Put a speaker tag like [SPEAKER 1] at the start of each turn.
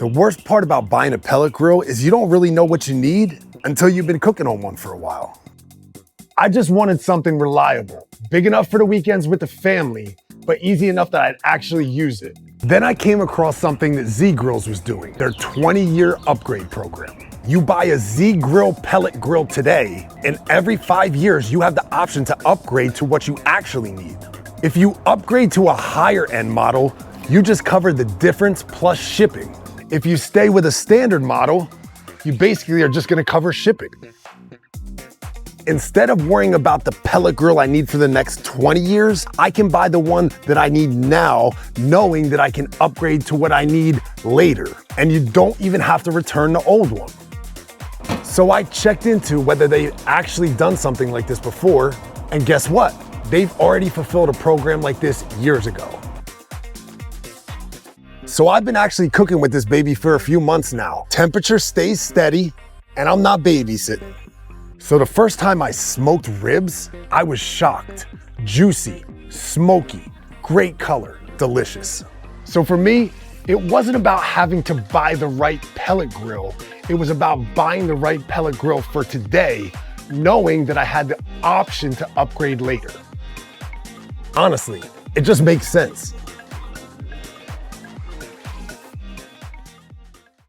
[SPEAKER 1] The worst part about buying a pellet grill is you don't really know what you need until you've been cooking on one for a while. I just wanted something reliable, big enough for the weekends with the family, but easy enough that I'd actually use it. Then I came across something that ZGrills was doing, their 20-year upgrade program. You buy a ZGrill pellet grill today, and every 5 years you have the option to upgrade to what you actually need. If you upgrade to a higher end model, you just cover the difference plus shipping. If you stay with a standard model, you basically are just gonna cover shipping. Instead of worrying about the pellet grill I need for the next 20 years, I can buy the one that I need now, knowing that I can upgrade to what I need later. And you don't even have to return the old one. So I checked into whether they've actually done something like this before, and guess what? They've already fulfilled a program like this years ago. So I've been actually cooking with this baby for a few months now. Temperature stays steady, and I'm not babysitting. So the first time I smoked ribs, I was shocked. Juicy, smoky, great color, delicious. So for me, it wasn't about having to buy the right pellet grill. It was about buying the right pellet grill for today, knowing that I had the option to upgrade later. Honestly, it just makes sense.